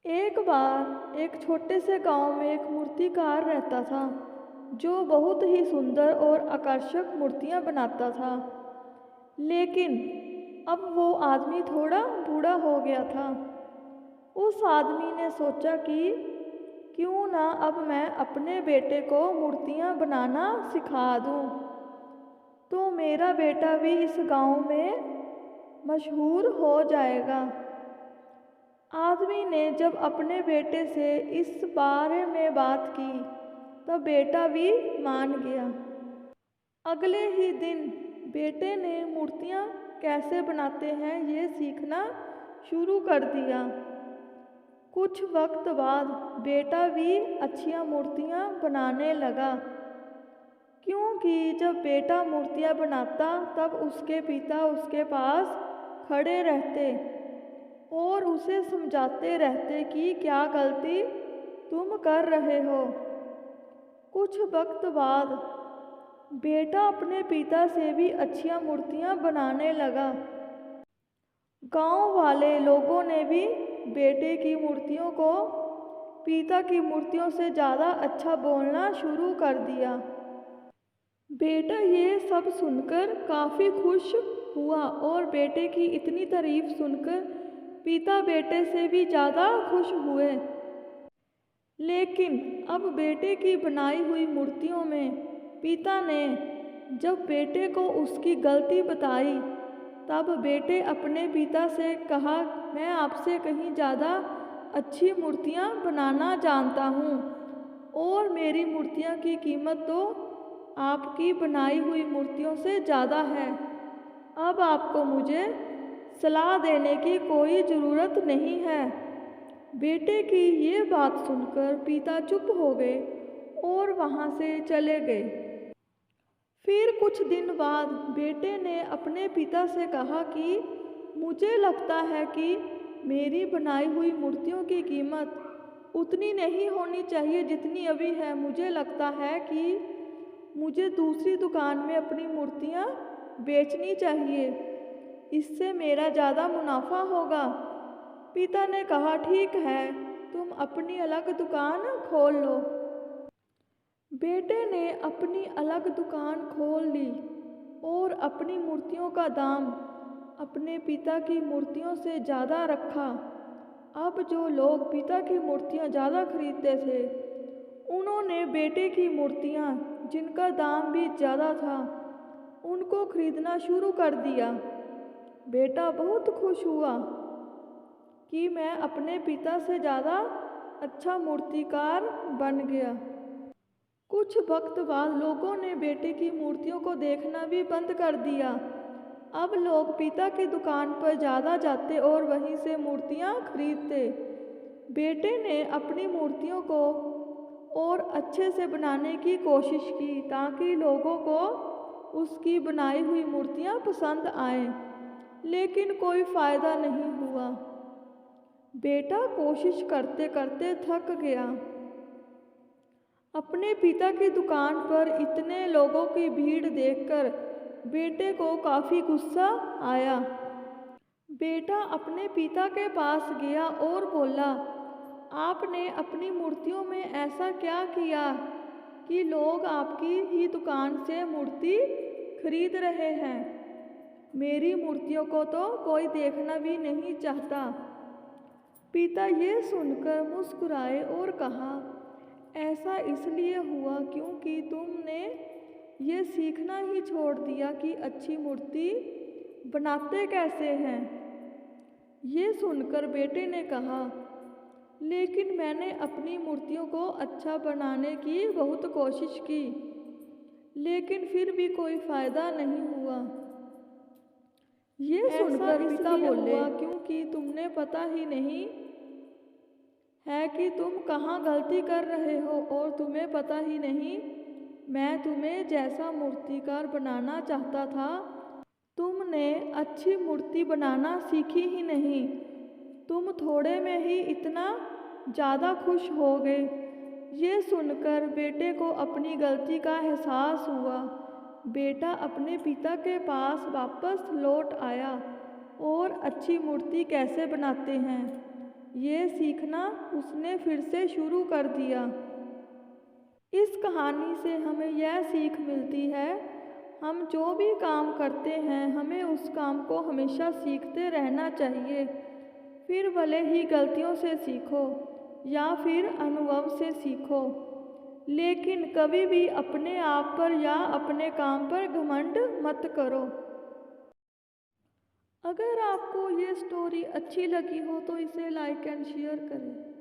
एक बार एक छोटे से गांव में एक मूर्तिकार रहता था जो बहुत ही सुंदर और आकर्षक मूर्तियां बनाता था। लेकिन अब वो आदमी थोड़ा बूढ़ा हो गया था। उस आदमी ने सोचा कि क्यों ना अब मैं अपने बेटे को मूर्तियां बनाना सिखा दूं, तो मेरा बेटा भी इस गांव में मशहूर हो जाएगा। आदमी ने जब अपने बेटे से इस बारे में बात की तब बेटा भी मान गया। अगले ही दिन बेटे ने मूर्तियां कैसे बनाते हैं ये सीखना शुरू कर दिया। कुछ वक्त बाद बेटा भी अच्छियां मूर्तियां बनाने लगा, क्योंकि जब बेटा मूर्तियां बनाता तब उसके पिता उसके पास खड़े रहते और उसे समझाते रहते कि क्या गलती तुम कर रहे हो। कुछ वक्त बाद बेटा अपने पिता से भी अच्छियां मूर्तियां बनाने लगा। गांव वाले लोगों ने भी बेटे की मूर्तियों को पिता की मूर्तियों से ज़्यादा अच्छा बोलना शुरू कर दिया। बेटा ये सब सुनकर काफ़ी खुश हुआ और बेटे की इतनी तारीफ सुनकर पिता बेटे से भी ज़्यादा खुश हुए। लेकिन अब बेटे की बनाई हुई मूर्तियों में पिता ने जब बेटे को उसकी गलती बताई तब बेटे अपने पिता से कहा, मैं आपसे कहीं ज़्यादा अच्छी मूर्तियाँ बनाना जानता हूँ और मेरी मूर्तियाँ की कीमत तो आपकी बनाई हुई मूर्तियों से ज़्यादा है। अब आपको मुझे सलाह देने की कोई ज़रूरत नहीं है। बेटे की ये बात सुनकर पिता चुप हो गए और वहाँ से चले गए। फिर कुछ दिन बाद बेटे ने अपने पिता से कहा कि मुझे लगता है कि मेरी बनाई हुई मूर्तियों की कीमत उतनी नहीं होनी चाहिए जितनी अभी है। मुझे लगता है कि मुझे दूसरी दुकान में अपनी मूर्तियाँ बेचनी चाहिए, इससे मेरा ज़्यादा मुनाफा होगा। पिता ने कहा, ठीक है, तुम अपनी अलग दुकान खोल लो। बेटे ने अपनी अलग दुकान खोल ली और अपनी मूर्तियों का दाम अपने पिता की मूर्तियों से ज़्यादा रखा। अब जो लोग पिता की मूर्तियाँ ज़्यादा खरीदते थे उन्होंने बेटे की मूर्तियाँ, जिनका दाम भी ज़्यादा था, उनको खरीदना शुरू कर दिया। बेटा बहुत खुश हुआ कि मैं अपने पिता से ज़्यादा अच्छा मूर्तिकार बन गया। कुछ वक्त बाद लोगों ने बेटे की मूर्तियों को देखना भी बंद कर दिया। अब लोग पिता की दुकान पर ज़्यादा जाते और वहीं से मूर्तियाँ खरीदते। बेटे ने अपनी मूर्तियों को और अच्छे से बनाने की कोशिश की ताकि लोगों को उसकी बनाई हुई मूर्तियाँ पसंद आएं, लेकिन कोई फ़ायदा नहीं हुआ। बेटा कोशिश करते करते थक गया। अपने पिता की दुकान पर इतने लोगों की भीड़ देखकर बेटे को काफ़ी गुस्सा आया। बेटा अपने पिता के पास गया और बोला, आपने अपनी मूर्तियों में ऐसा क्या किया कि लोग आपकी ही दुकान से मूर्ति खरीद रहे हैं? मेरी मूर्तियों को तो कोई देखना भी नहीं चाहता। पिता ये सुनकर मुस्कुराए और कहा, ऐसा इसलिए हुआ क्योंकि तुमने ये सीखना ही छोड़ दिया कि अच्छी मूर्ति बनाते कैसे हैं। ये सुनकर बेटे ने कहा, लेकिन मैंने अपनी मूर्तियों को अच्छा बनाने की बहुत कोशिश की, लेकिन फिर भी कोई फ़ायदा नहीं हुआ। ये सुनकर पिता बोले, क्योंकि तुमने पता ही नहीं है कि तुम कहाँ गलती कर रहे हो और तुम्हें पता ही नहीं मैं तुम्हें जैसा मूर्तिकार बनाना चाहता था, तुमने अच्छी मूर्ति बनाना सीखी ही नहीं। तुम थोड़े में ही इतना ज़्यादा खुश हो गए। ये सुनकर बेटे को अपनी गलती का एहसास हुआ। बेटा अपने पिता के पास वापस लौट आया और अच्छी मूर्ति कैसे बनाते हैं ये सीखना उसने फिर से शुरू कर दिया। इस कहानी से हमें यह सीख मिलती है, हम जो भी काम करते हैं हमें उस काम को हमेशा सीखते रहना चाहिए। फिर भले ही गलतियों से सीखो या फिर अनुभव से सीखो, लेकिन कभी भी अपने आप पर या अपने काम पर घमंड मत करो। अगर आपको ये स्टोरी अच्छी लगी हो तो इसे लाइक एंड शेयर करें।